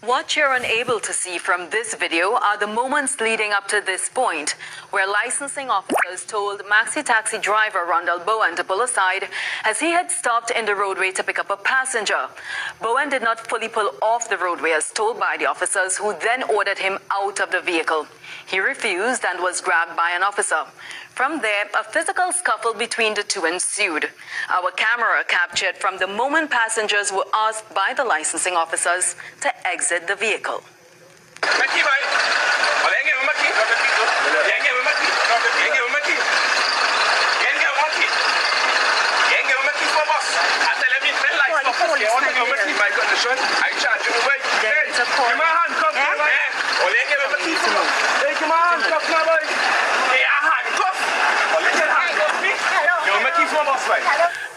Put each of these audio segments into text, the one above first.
What you're unable to see from this video are the moments leading up to this point, where licensing officers told maxi taxi driver Rondell Bowen to pull aside as he had stopped in the roadway to pick up a passenger. Bowen did not fully pull off the roadway as told by the officers, who then ordered him out of the vehicle. He refused and was grabbed by an officer. From there, a physical scuffle between the two ensued. Our camera captured from the moment passengers were asked by the licensing officers to exit the vehicle.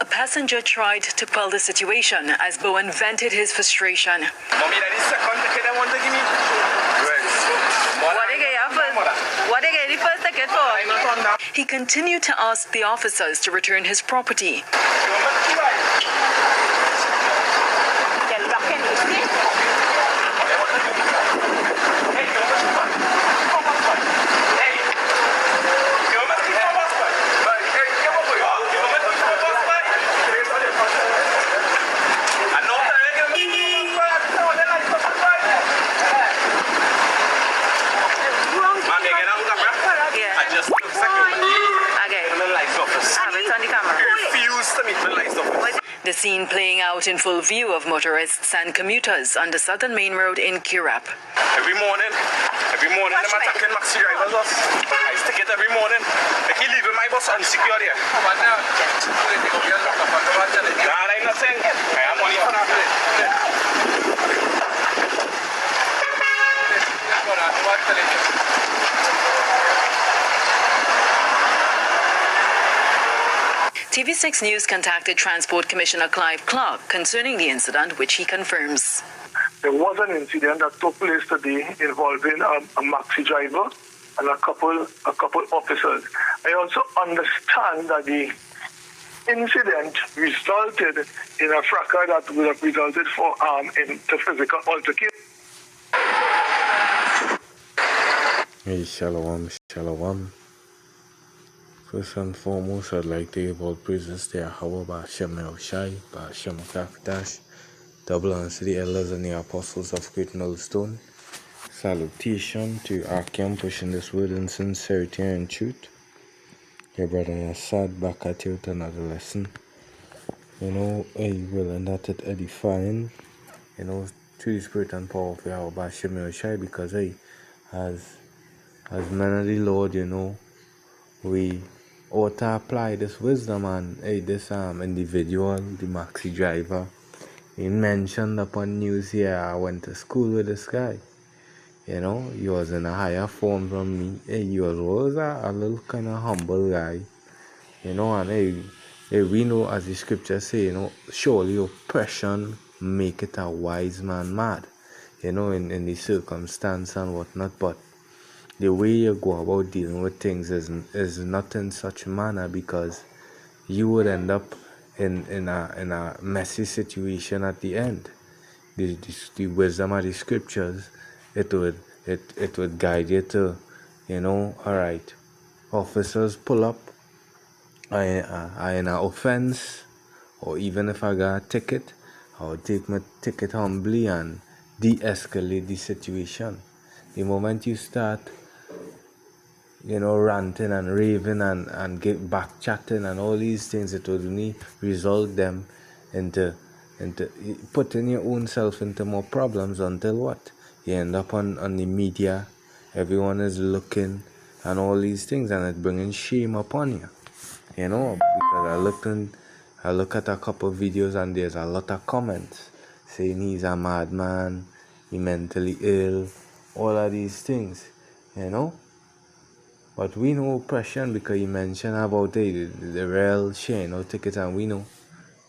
A passenger tried to quell the situation as Bowen vented his frustration. He continued to ask the officers to return his property. The scene playing out in full view of motorists and commuters on the Southern Main Road in Kirap. Every morning, I'm attacking maxi drivers. I stick it every morning. They keep leaving my bus unsecure here. Nah, I'm not saying. I have money for that. TV6 News contacted Transport Commissioner Clive Clark concerning the incident, which he confirms. There was an incident that took place today involving a maxi driver and a couple officers. I also understand that the incident resulted in a fracas that would have resulted into physical altercation. Hey, shalom. First and foremost, I'd like to give all praises to Yahweh, Ba'ashem Yahushai, Ba'ashem Akakdash, double honors to the elders and the apostles of Great Millstone. Salutation to Akim pushing this word in sincerity and truth. Your brother Yassad back at you with another lesson. Willing that it edifying, through the spirit and power of Yahweh, Ba'ashem Yahushai, because as men of the Lord, we ought to apply this wisdom and this individual, the maxi driver. He mentioned upon news here, I went to school with this guy. He was in a higher form from me. He was always a little kind of humble guy. And we know, as the scriptures say, surely oppression make it a wise man mad. In the circumstance and whatnot, but the way you go about dealing with things is not in such manner, because you would end up in a messy situation at the end. The wisdom of the scriptures, it would guide you to, alright, officers pull up, I in an offense, or even if I got a ticket, I would take my ticket humbly and de-escalate the situation. The moment you start ranting and raving and get back chatting and all these things, it would only result them into putting your own self into more problems, until what? You end up on the media, everyone is looking and all these things, and it's bringing shame upon you. Because I look at a couple of videos and there's a lot of comments saying he's a madman, he mentally ill, all of these things, But we know oppression, because you mentioned about the real share, tickets, and we know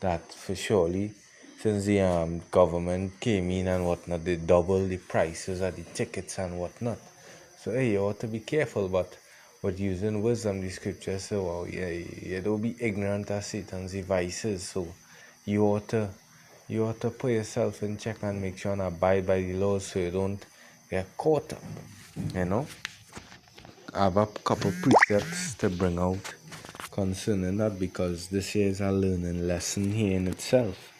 that for surely, since the government came in and whatnot, they doubled the prices of the tickets and whatnot. So you ought to be careful, but using wisdom, the scriptures say, you don't be ignorant of Satan's devices. So you ought to you ought to put yourself in check and make sure and abide by the laws so you don't get caught up. You know, I have a couple precepts to bring out concerning that, because this is a learning lesson here in itself,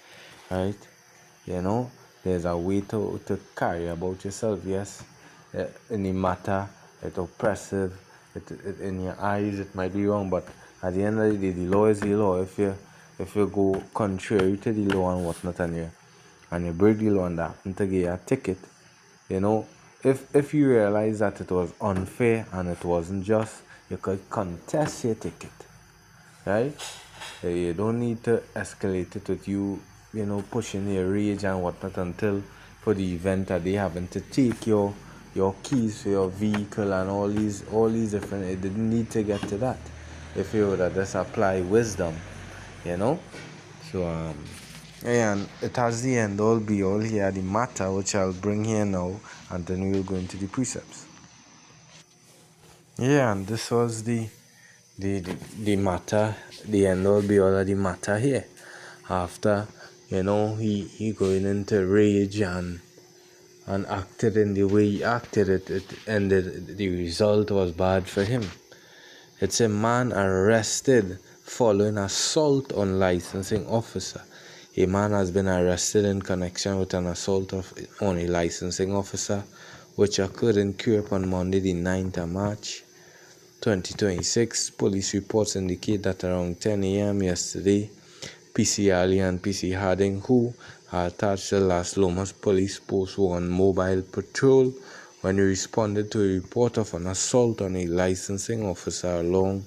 right? You know, there's a way to carry about yourself. Yes, in the matter, it's oppressive. In your eyes, it might be wrong, but at the end of the day, the law is the law. If you go contrary to the law and whatnot, and you break the law and that happen to get a ticket, you know, if you realize that it was unfair and it wasn't just, you could contest your ticket, right? You don't need to escalate it with you know, pushing your rage and whatnot until for the event that they having to take your keys for your vehicle and all these different. It didn't need to get to that if you would have just apply wisdom, you know. So and it has the end all be all here, the matter which I'll bring here now, and then we'll go into the precepts. Yeah, and this was the matter, the end all be all of the matter here. After, you know, he going into rage and acted in the way he acted, it ended, the result was bad for him. It's a man arrested following assault on licensing officer. A man has been arrested in connection with an assault on a licensing officer, which occurred in Curepe on Monday, the 9th of March, 2026. Police reports indicate that around 10 a.m. yesterday, PC Ali and PC Harding, who are attached to Las Lomas Police Post, were on mobile patrol when he responded to a report of an assault on a licensing officer along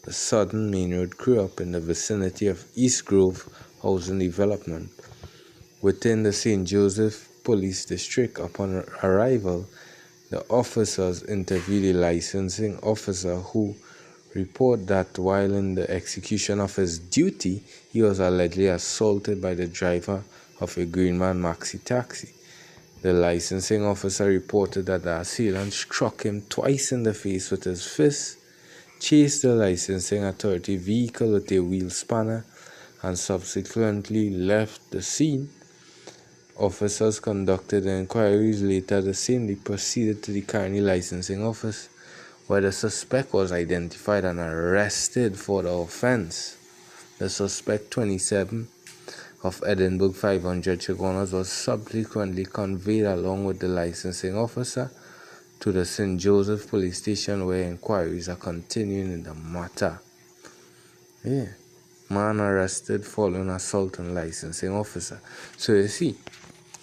the Southern Main Road, Curepe, in the vicinity of East Grove Housing Development within the St. Joseph Police District. Upon arrival, the officers interviewed the licensing officer, who reported that while in the execution of his duty, he was allegedly assaulted by the driver of a Greenman maxi taxi. The licensing officer reported that the assailant struck him twice in the face with his fist, chased the licensing authority vehicle with a wheel spanner, and subsequently left the scene. Officers conducted inquiries later the same day, proceeded to the Carney licensing office, where the suspect was identified and arrested for the offense. The suspect, 27, of Edinburgh 500 Chaguanas, was subsequently conveyed along with the licensing officer to the St. Joseph Police Station, where inquiries are continuing in the matter. Yeah. Man arrested following assault on licensing officer. So you see,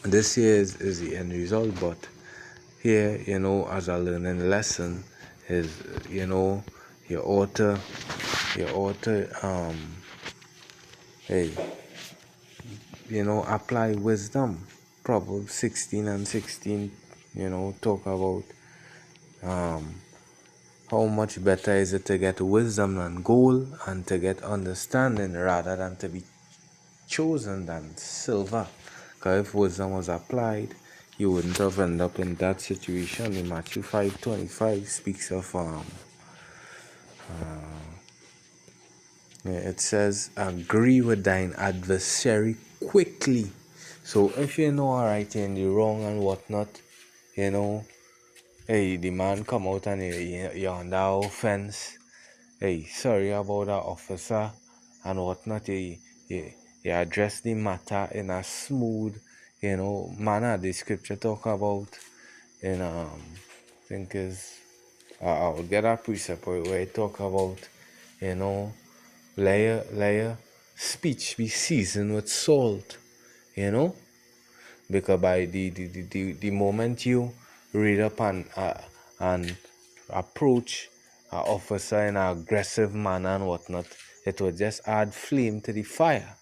this here is the end result, but here, you know, as a learning lesson is, you know, you ought to hey, you know, apply wisdom. Proverbs 16 and 16, you know, talk about how much better is it to get wisdom than gold, and to get understanding rather than to be chosen than silver. Because if wisdom was applied, you wouldn't have ended up in that situation. In Matthew 5:25 speaks of it says, agree with thine adversary quickly. So if you know alright in the wrong and whatnot, you know, hey, the man come out and you're under offense. Hey, sorry about that officer and whatnot. You address the matter in a smooth, you know, manner. The scripture talk about, and I think is, I'll get a precept where it talk about, you know, layer speech be seasoned with salt, you know, because by the moment you read up and approach an officer in an aggressive manner and whatnot, it would just add flame to the fire,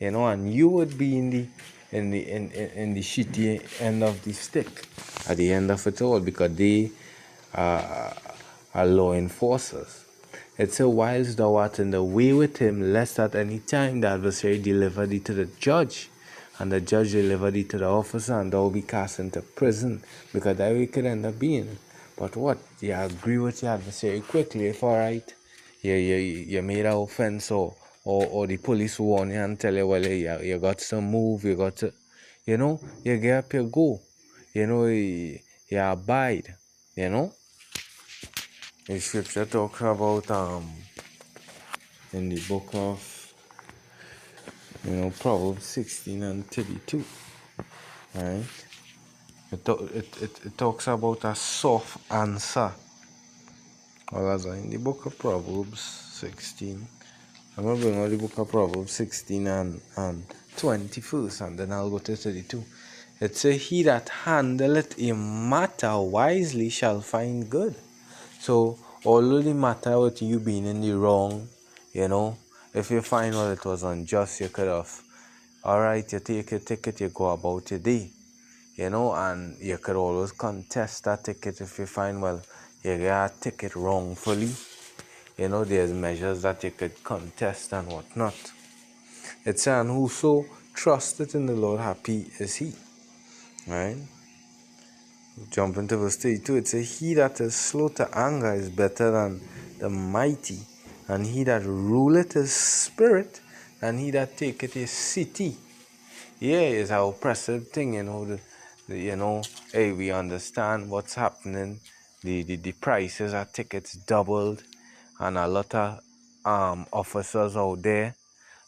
you know, and you would be in the shitty end of the stick at the end of it all, because they are law enforcers. It says, whilst thou art in the way with him, lest at any time the adversary deliver thee to the judge, and the judge deliver thee to the officer, and thou be cast into prison, because that way could end up being. But what? You agree with your adversary quickly, if alright, you made an offense or or the police warn you and tell you, well, you got to move, you got to, you get up, you go, you abide, The scripture talks about, in the book of, Proverbs 16 and 32, right? It talks about a soft answer. Well, as in the book of Proverbs 16, I'm going to bring out the book of Proverbs 16 and 21st, and then I'll go to 32. It says, he that handleth a matter wisely shall find good. So, although the matter with you being in the wrong, if you find out it was unjust, you could have, alright, you take your ticket, you go about your day, and you could always contest that ticket if you find, well, you got a ticket wrongfully. There's measures that you could contest and whatnot. It's saying, whoso trusteth in the Lord, happy is he. Right? Jump into verse 32. It says, he that is slow to anger is better than the mighty, and he that ruleth his spirit than he that taketh a city. Yeah, it's an oppressive thing, hey, we understand what's happening. The prices of tickets doubled, and a lot of officers out there,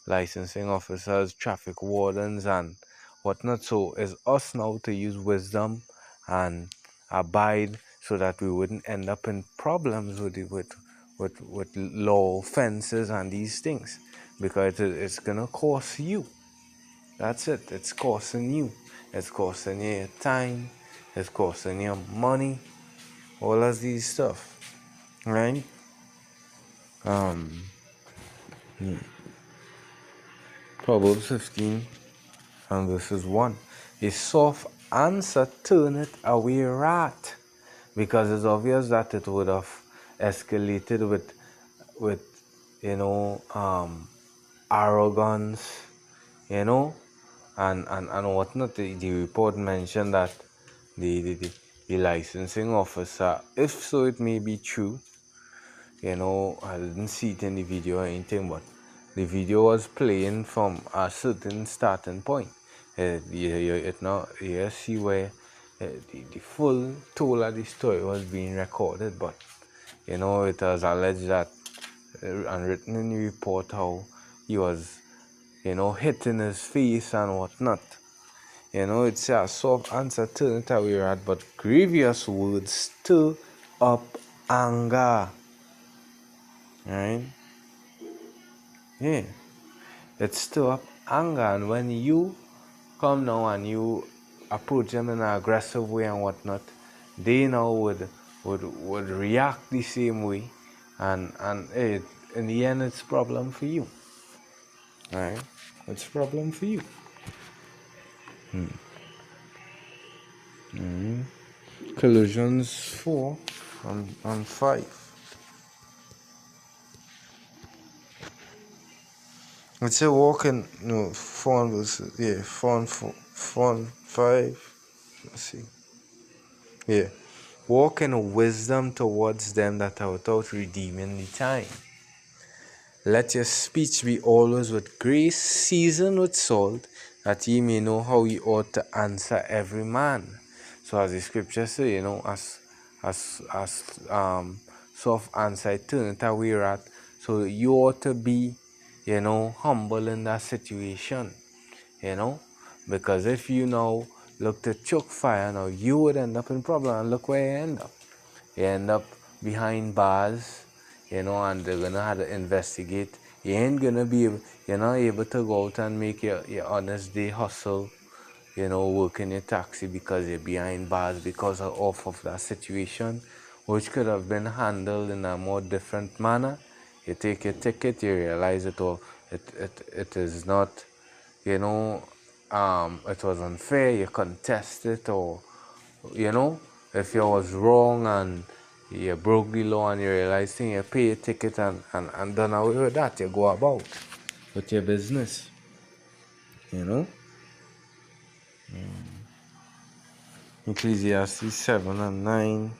licensing officers, traffic wardens, and whatnot. So it's us now to use wisdom and abide so that we wouldn't end up in problems with law offenses and these things, because it's gonna cost you. That's it. It's costing you. It's costing you your time. It's costing you money. All of these stuff, right? Proverbs 15 and verses 1. A soft answer turneth away wrath, because it's obvious that it would have escalated with arrogance, and whatnot. The report mentioned that the licensing officer, if so it may be true, I didn't see it in the video or anything, but the video was playing from a certain starting point. You see where the full toll of the story was being recorded, but it was alleged that and written in the report how he was hit in his face and whatnot. It's a soft answer turneth away wrath, but grievous words stir up anger. Right? Yeah. It stir up anger, and when you come now and you approach them in an aggressive way and whatnot, they now would react the same way, and in the end it's a problem for you. Right? It's a problem for you. Colossians 4 and 5. It's a walk in 4 and verses, 4 and 5. Let's see. Yeah. Walk in wisdom towards them that are without redeeming the time. Let your speech be always with grace, seasoned with salt, that ye may know how ye ought to answer every man. So as the scripture say, as soft answer turneth away wrath. So you ought to be, humble in that situation, because if you now look to choke fire, now you would end up in problem, and look where you end up. You end up behind bars, and they're gonna have to investigate. You ain't gonna be able, you're not able to go out and make your honest day hustle, work in your taxi because you're behind bars because of that situation, which could have been handled in a more different manner. You take your ticket, you realize it is not, it was unfair, you contest it, or, if you was wrong and you broke the law and you realize thing, you pay your ticket and done away with that, you go about with your business, Ecclesiastes 7 and 9.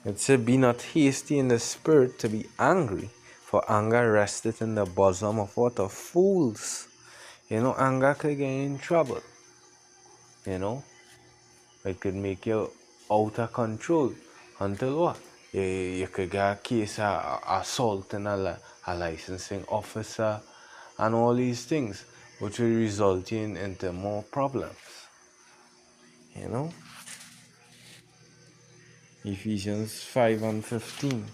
It said, be not hasty in the spirit to be angry, For anger rested in the bosom of water. Fools. You know, anger could get you in trouble. You know, it could make you out of control. Until what? You could get a case of assaulting a licensing officer and all these things, which will result into more problems. You know? Ephesians 5:15.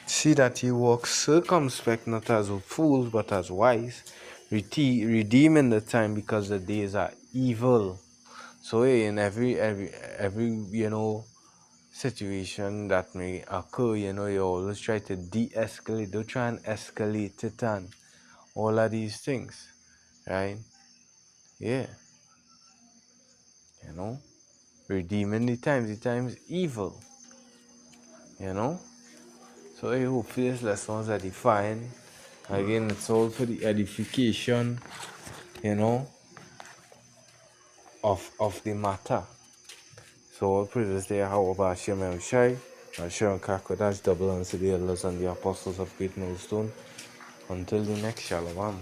See that ye walk circumspect, not as fools, but as wise, redeeming the time, because the days are evil. So in every situation that may occur, you always try to de-escalate. Don't try and escalate it and all of these things, right? Yeah, redeeming the times evil, So I hope these lessons are defined. Again, it's all for the edification, of the matter. So all praises there, how about Hashem El Shai, Sharon Kakodash, double unto the elders and the apostles of Great Millstone. Until the next Shalom.